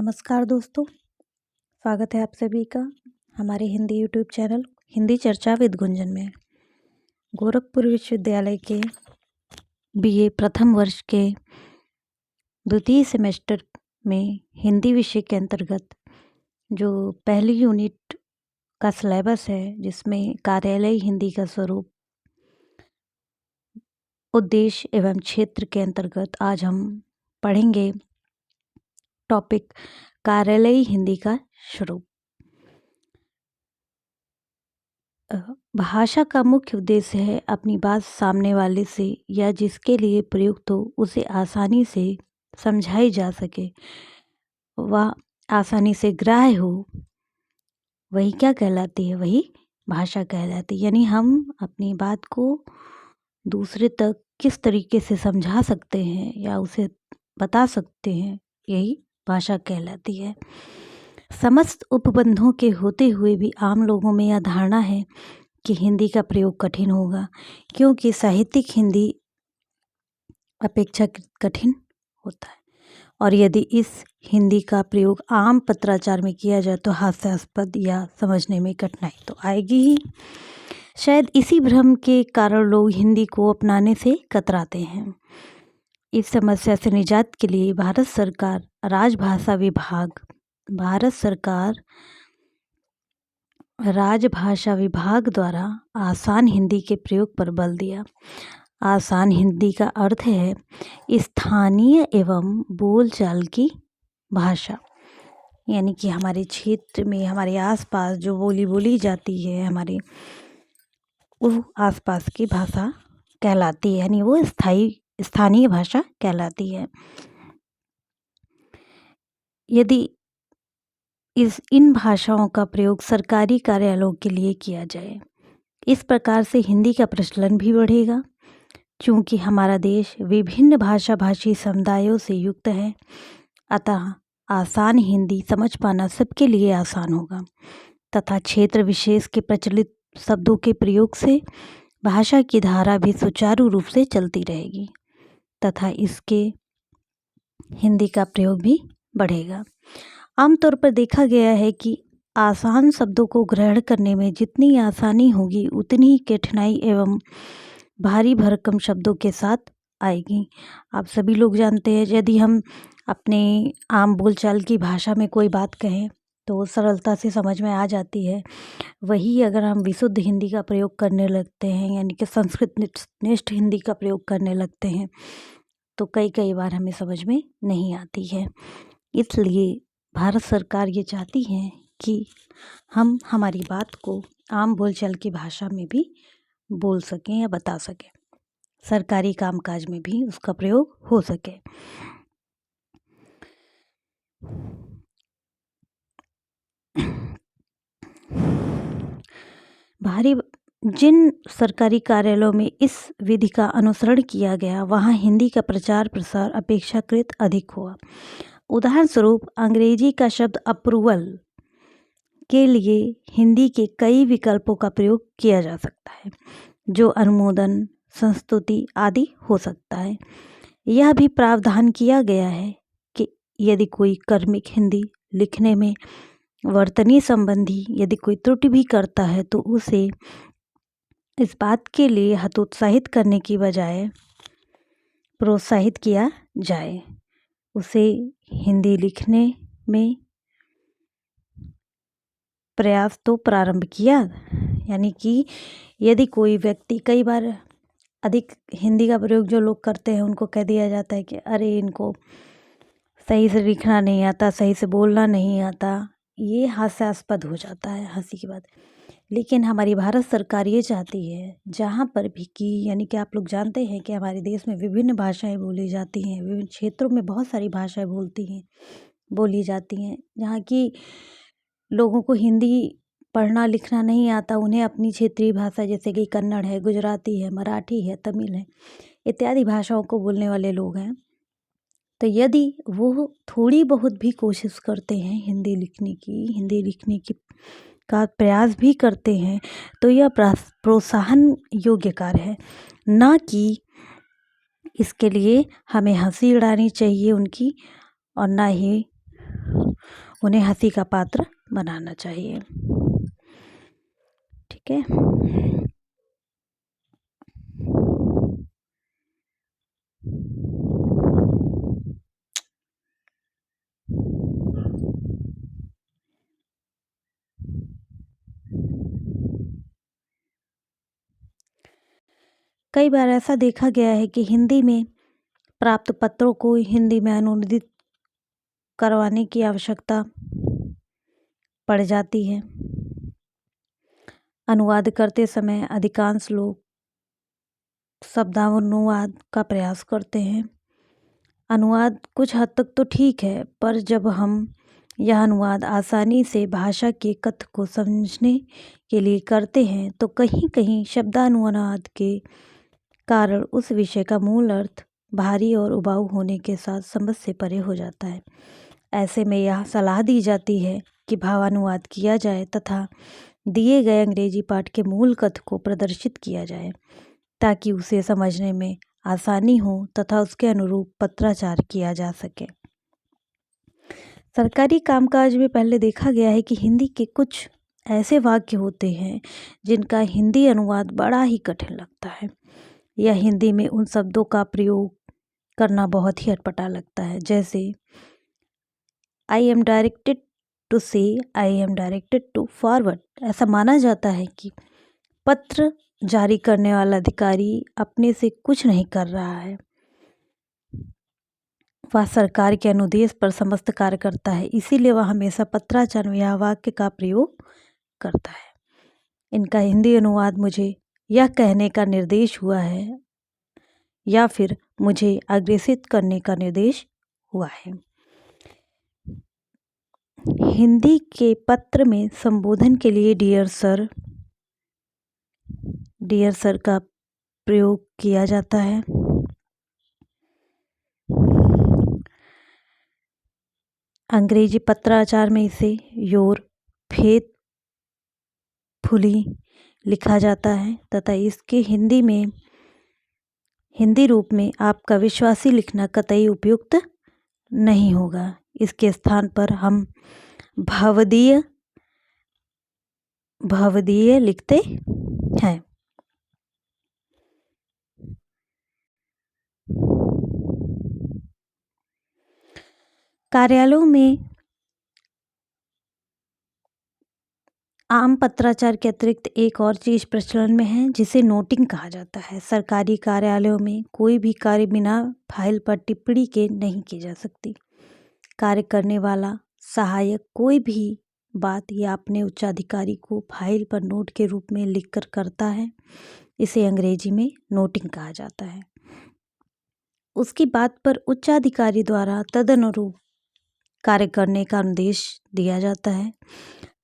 नमस्कार दोस्तों, स्वागत है आप सभी का हमारे हिंदी यूट्यूब चैनल हिंदी चर्चा विद गुंजन में। गोरखपुर विश्वविद्यालय के बीए प्रथम वर्ष के द्वितीय सेमेस्टर में हिंदी विषय के अंतर्गत जो पहली यूनिट का सिलेबस है, जिसमें कार्यालय हिंदी का स्वरूप, उद्देश्य एवं क्षेत्र के अंतर्गत आज हम पढ़ेंगे टॉपिक कार्यालयी हिंदी का स्वरूप। भाषा का मुख्य उद्देश्य है अपनी बात सामने वाले से या जिसके लिए प्रयुक्त हो उसे आसानी से समझाई जा सके, वह आसानी से ग्राह्य हो, वही क्या कहलाती है? वही भाषा कहलाती है। यानी हम अपनी बात को दूसरे तक किस तरीके से समझा सकते हैं या उसे बता सकते हैं, यही भाषा कहलाती है। समस्त उपबंधों के होते हुए भी आम लोगों में यह धारणा है कि हिंदी का प्रयोग कठिन होगा, क्योंकि साहित्यिक हिंदी अपेक्षाकृत कठिन होता है और यदि इस हिंदी का प्रयोग आम पत्राचार में किया जाए तो हास्यास्पद या समझने में कठिनाई तो आएगी ही। शायद इसी भ्रम के कारण लोग हिंदी को अपनाने से कतराते हैं। इस समस्या से निजात के लिए भारत सरकार राजभाषा विभाग द्वारा आसान हिंदी के प्रयोग पर बल दिया। आसान हिंदी का अर्थ है स्थानीय एवं बोलचाल की भाषा, यानी कि हमारे क्षेत्र में, हमारे आसपास जो बोली जाती है, हमारे वो आसपास की भाषा कहलाती है, यानी वो स्थानीय भाषा कहलाती है। यदि इन भाषाओं का प्रयोग सरकारी कार्यालयों के लिए किया जाए, इस प्रकार से हिंदी का प्रचलन भी बढ़ेगा। चूँकि हमारा देश विभिन्न भाषी समुदायों से युक्त है, अतः आसान हिंदी समझ पाना सबके लिए आसान होगा तथा क्षेत्र विशेष के प्रचलित शब्दों के प्रयोग से भाषा की धारा भी सुचारू रूप से चलती रहेगी तथा इसके हिंदी का प्रयोग भी बढ़ेगा। आमतौर पर देखा गया है कि आसान शब्दों को ग्रहण करने में जितनी आसानी होगी उतनी ही कठिनाई एवं भारी भरकम शब्दों के साथ आएगी। आप सभी लोग जानते हैं, यदि हम अपने आम बोलचाल की भाषा में कोई बात कहें तो वो सरलता से समझ में आ जाती है। वही अगर हम विशुद्ध हिंदी का प्रयोग करने लगते हैं, यानी कि संस्कृत निष्ठ हिंदी का प्रयोग करने लगते हैं, तो कई बार हमें समझ में नहीं आती है। इसलिए भारत सरकार ये चाहती है कि हम हमारी बात को आम बोलचाल की भाषा में भी बोल सकें या बता सकें, सरकारी कामकाज में भी उसका प्रयोग हो सके। जिन सरकारी कार्यालयों में इस विधि का अनुसरण किया गया, वहाँ हिंदी का प्रचार प्रसार अपेक्षाकृत अधिक हुआ। उदाहरण स्वरूप अंग्रेजी का शब्द अप्रूवल के लिए हिंदी के कई विकल्पों का प्रयोग किया जा सकता है, जो अनुमोदन, संस्तुति आदि हो सकता है। यह भी प्रावधान किया गया है कि यदि कोई कर्मिक हिंदी लिखने में वर्तनी संबंधी यदि कोई त्रुटि भी करता है तो उसे इस बात के लिए हतोत्साहित करने की बजाय प्रोत्साहित किया जाए, उसे हिंदी लिखने में प्रयास तो प्रारंभ किया। यानी कि यदि कोई व्यक्ति, कई बार अधिक हिंदी का प्रयोग जो लोग करते हैं उनको कह दिया जाता है कि अरे इनको सही से लिखना नहीं आता, सही से बोलना नहीं आता, ये हास्यास्पद हो जाता है, हंसी की बात। लेकिन हमारी भारत सरकार ये चाहती है जहाँ पर भी कि, यानी कि आप लोग जानते हैं कि हमारे देश में विभिन्न भाषाएं बोली जाती हैं, विभिन्न क्षेत्रों में बहुत सारी भाषाएं बोली जाती हैं। जहाँ की लोगों को हिंदी पढ़ना लिखना नहीं आता, उन्हें अपनी क्षेत्रीय भाषा जैसे कि कन्नड़ है, गुजराती है, मराठी है, तमिल है इत्यादि भाषाओं को बोलने वाले लोग हैं। तो यदि वो थोड़ी बहुत भी कोशिश करते हैं हिंदी लिखने की का प्रयास भी करते हैं, तो यह प्रोत्साहन योग्य कार्य है, ना कि इसके लिए हमें हंसी उड़ानी चाहिए उनकी, और ना ही उन्हें हंसी का पात्र बनाना चाहिए। ठीक है। कई बार ऐसा देखा गया है कि हिंदी में प्राप्त पत्रों को हिंदी में अनुवादित करवाने की आवश्यकता पड़ जाती है। अनुवाद करते समय अधिकांश लोग शब्दानुवाद का प्रयास करते हैं। अनुवाद कुछ हद तक तो ठीक है, पर जब हम यह अनुवाद आसानी से भाषा के कथ्य को समझने के लिए करते हैं तो कहीं कहीं शब्दानुवाद के कारण उस विषय का मूल अर्थ भारी और उबाऊ होने के साथ समझ से परे हो जाता है। ऐसे में यह सलाह दी जाती है कि भावानुवाद किया जाए तथा दिए गए अंग्रेजी पाठ के मूल कथ्य को प्रदर्शित किया जाए ताकि उसे समझने में आसानी हो तथा उसके अनुरूप पत्राचार किया जा सके। सरकारी कामकाज में पहले देखा गया है कि हिंदी के कुछ ऐसे वाक्य होते हैं जिनका हिंदी अनुवाद बड़ा ही कठिन लगता है या हिंदी में उन शब्दों का प्रयोग करना बहुत ही अटपटा लगता है। जैसे आई am directed to say I am directed to forward. ऐसा माना जाता है कि पत्र जारी करने वाला अधिकारी अपने से कुछ नहीं कर रहा है, वह सरकार के अनुदेश पर समस्त कार्य करता है, इसीलिए वह हमेशा पत्राचार या वाक्य का प्रयोग करता है। इनका हिंदी अनुवाद मुझे यह कहने का निर्देश हुआ है या फिर मुझे अग्रेसित करने का निर्देश हुआ है। हिंदी के पत्र में संबोधन के लिए डियर सर का प्रयोग किया जाता है। अंग्रेजी पत्राचार में इसे योर फेथफुली लिखा जाता है तथा इसके हिंदी रूप में आपका विश्वासी लिखना कतई उपयुक्त नहीं होगा। इसके स्थान पर हम भवदीय लिखते हैं। कार्यालयों में आम पत्राचार के अतिरिक्त एक और चीज़ प्रचलन में है जिसे नोटिंग कहा जाता है। सरकारी कार्यालयों में कोई भी कार्य बिना फाइल पर टिप्पणी के नहीं की जा सकती। कार्य करने वाला सहायक कोई भी बात या अपने उच्चाधिकारी को फाइल पर नोट के रूप में लिखकर करता है, इसे अंग्रेजी में नोटिंग कहा जाता है। उसकी बात पर उच्चाधिकारी द्वारा तदनुरूप कार्य करने का निर्देश दिया जाता है।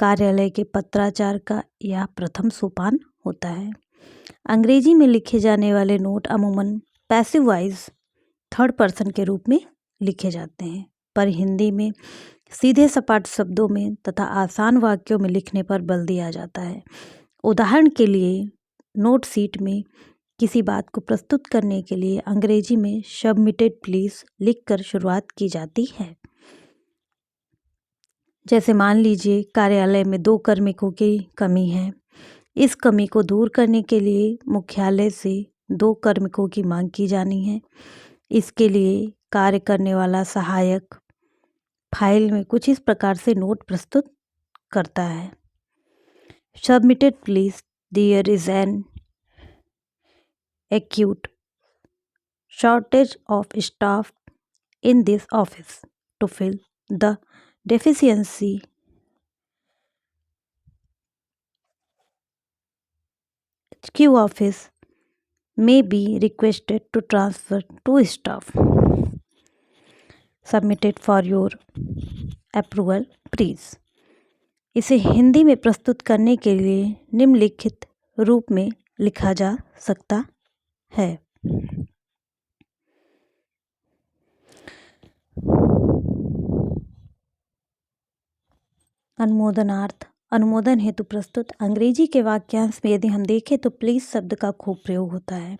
कार्यालय के पत्राचार का यह प्रथम सोपान होता है। अंग्रेजी में लिखे जाने वाले नोट अमूमन पैसिव वॉइस थर्ड पर्सन के रूप में लिखे जाते हैं, पर हिंदी में सीधे सपाट शब्दों में तथा आसान वाक्यों में लिखने पर बल दिया जाता है। उदाहरण के लिए नोट शीट में किसी बात को प्रस्तुत करने के लिए अंग्रेजी में सबमिटेड प्लीज लिखकर शुरुआत की जाती है। जैसे मान लीजिए कार्यालय में 2 कार्मिकों की कमी है। इस कमी को दूर करने के लिए मुख्यालय से 2 कार्मिकों की मांग की जानी है। इसके लिए कार्य करने वाला सहायक फाइल में कुछ इस प्रकार से नोट प्रस्तुत करता है। Submitted please, there is an acute shortage of staff in this office. To fill the deficiency, HQ office may be requested to transfer 2 staff. Submitted for your approval, please. इसे हिंदी में प्रस्तुत करने के लिए निम्नलिखित रूप में लिखा जा सकता है। अनुमोदनार्थ, अनुमोदन हेतु प्रस्तुत। अंग्रेजी के वाक्यांश में यदि हम देखें तो प्लीज शब्द का खूब प्रयोग होता है,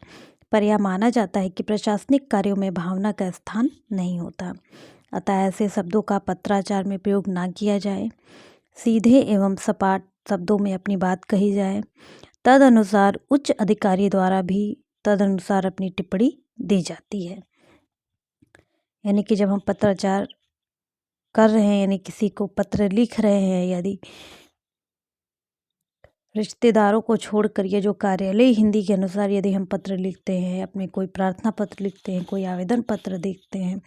पर यह माना जाता है कि प्रशासनिक कार्यों में भावना का स्थान नहीं होता। अतः ऐसे शब्दों का पत्राचार में प्रयोग ना किया जाए। सीधे एवं सपाट शब्दों में अपनी बात कही जाए। तदनुसार उच्च अधिकारी द्वारा भी तदनुसार अपनी टिप्पणी दी जाती है। यानी कि जब हम पत्राचार कर रहे हैं, यानी किसी को पत्र लिख रहे हैं, यदि रिश्तेदारों को छोड़कर ये जो कार्यालय हिंदी के अनुसार यदि हम पत्र लिखते हैं, अपने कोई प्रार्थना पत्र लिखते हैं, कोई आवेदन पत्र देखते हैं,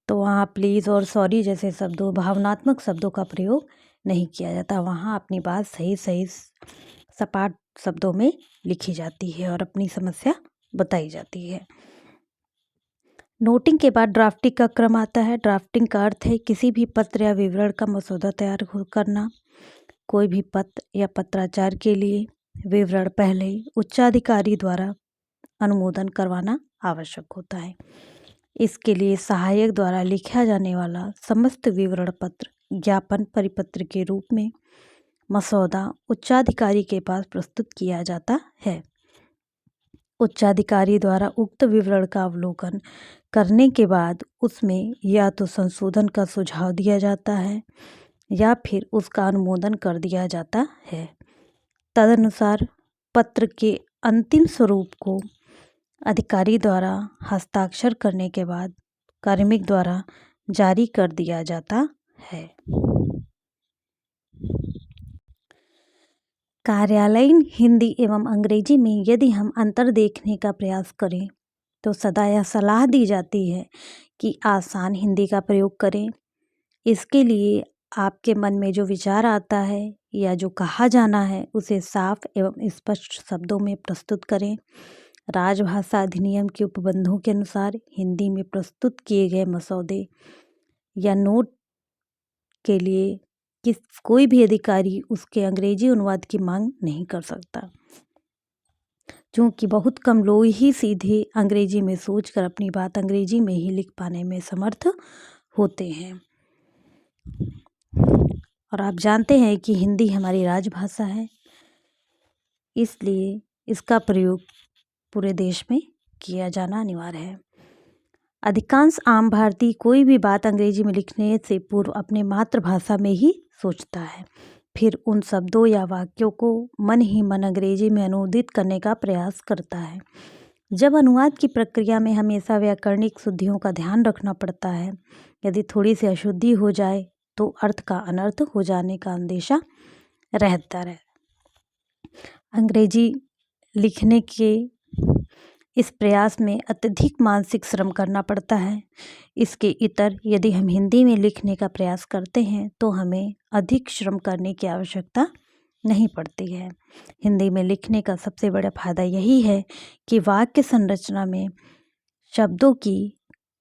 तो वहाँ प्लीज़ और सॉरी जैसे शब्दों, भावनात्मक शब्दों का प्रयोग नहीं किया जाता। वहाँ अपनी बात सही सही सपाट शब्दों में लिखी जाती है और अपनी समस्या बताई जाती है। नोटिंग के बाद ड्राफ्टिंग का क्रम आता है। ड्राफ्टिंग का अर्थ है किसी भी पत्र या विवरण का मसौदा तैयार करना। कोई भी पत्र या पत्राचार के लिए विवरण पहले ही उच्चाधिकारी द्वारा अनुमोदन करवाना आवश्यक होता है। इसके लिए सहायक द्वारा लिखा जाने वाला समस्त विवरण पत्र ज्ञापन परिपत्र के रूप में मसौदा उच्चाधिकारी के पास प्रस्तुत किया जाता है। उच्चाधिकारी द्वारा उक्त विवरण का अवलोकन करने के बाद उसमें या तो संशोधन का सुझाव दिया जाता है या फिर उसका अनुमोदन कर दिया जाता है। तदनुसार पत्र के अंतिम स्वरूप को अधिकारी द्वारा हस्ताक्षर करने के बाद कार्मिक द्वारा जारी कर दिया जाता है। कार्यालयीन हिंदी एवं अंग्रेजी में यदि हम अंतर देखने का प्रयास करें तो सदा यह सलाह दी जाती है कि आसान हिंदी का प्रयोग करें। इसके लिए आपके मन में जो विचार आता है या जो कहा जाना है उसे साफ एवं स्पष्ट शब्दों में प्रस्तुत करें। राजभाषा अधिनियम के उपबंधों के अनुसार हिंदी में प्रस्तुत किए गए मसौदे या नोट के लिए कोई भी अधिकारी उसके अंग्रेजी अनुवाद की मांग नहीं कर सकता, क्योंकि बहुत कम लोग ही सीधे अंग्रेजी में सोचकर अपनी बात अंग्रेजी में ही लिख पाने में समर्थ होते हैं। और आप जानते हैं कि हिंदी हमारी राजभाषा है, इसलिए इसका प्रयोग पूरे देश में किया जाना अनिवार्य है। अधिकांश आम भारतीय कोई भी बात अंग्रेजी में लिखने से पूर्व अपने मातृभाषा में ही सोचता है, फिर उन शब्दों या वाक्यों को मन ही मन अंग्रेजी में अनुदित करने का प्रयास करता है। जब अनुवाद की प्रक्रिया में हमेशा व्याकरणिक शुद्धियों का ध्यान रखना पड़ता है। यदि थोड़ी सी अशुद्धि हो जाए तो अर्थ का अनर्थ हो जाने का अंदेशा रहता है। अंग्रेजी लिखने के इस प्रयास में अत्यधिक मानसिक श्रम करना पड़ता है। इसके इतर यदि हम हिंदी में लिखने का प्रयास करते हैं तो हमें अधिक श्रम करने की आवश्यकता नहीं पड़ती है। हिंदी में लिखने का सबसे बड़ा फायदा यही है कि वाक्य संरचना में शब्दों की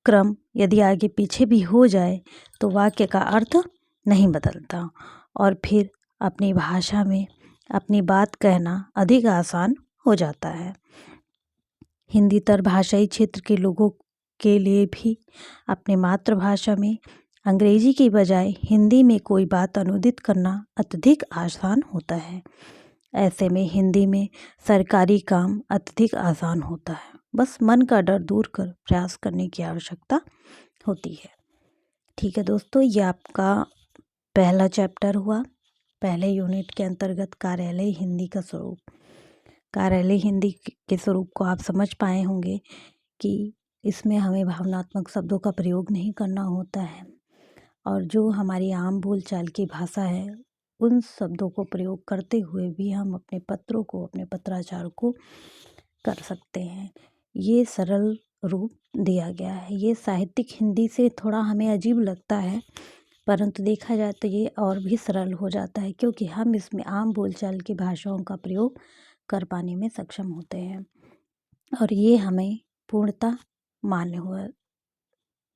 क्रम यदि आगे पीछे भी हो जाए तो वाक्य का अर्थ नहीं बदलता और फिर अपनी भाषा में अपनी बात कहना अधिक आसान हो जाता है। हिंदीतर भाषाई क्षेत्र के लोगों के लिए भी अपनी मातृभाषा में अंग्रेजी की बजाय हिंदी में कोई बात अनुदित करना अत्यधिक आसान होता है। ऐसे में हिंदी में सरकारी काम अत्यधिक आसान होता है। बस मन का डर दूर कर प्रयास करने की आवश्यकता होती है। ठीक है दोस्तों, ये आपका पहला चैप्टर हुआ, पहले यूनिट के अंतर्गत कार्यालय हिंदी का स्वरूप। कार्यालय हिंदी के स्वरूप को आप समझ पाए होंगे कि इसमें हमें भावनात्मक शब्दों का प्रयोग नहीं करना होता है और जो हमारी आम बोलचाल की भाषा है उन शब्दों को प्रयोग करते हुए भी हम अपने पत्रों को, अपने पत्राचार को कर सकते हैं। ये सरल रूप दिया गया है। ये साहित्यिक हिंदी से थोड़ा हमें अजीब लगता है, परंतु देखा जाए तो ये और भी सरल हो जाता है क्योंकि हम इसमें आम बोलचाल की भाषाओं का प्रयोग कर पाने में सक्षम होते हैं और ये हमें पूर्णतः मान्य हुआ,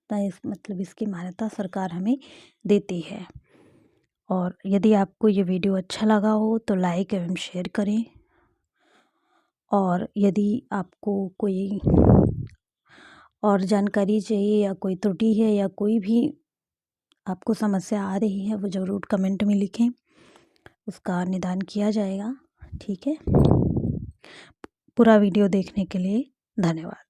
मतलब इसकी मान्यता सरकार हमें देती है। और यदि आपको ये वीडियो अच्छा लगा हो तो लाइक एवं शेयर करें और यदि आपको कोई और जानकारी चाहिए या कोई त्रुटि है या कोई भी आपको समस्या आ रही है वो ज़रूर कमेंट में लिखें, उसका निदान किया जाएगा। ठीक है, पूरा वीडियो देखने के लिए धन्यवाद।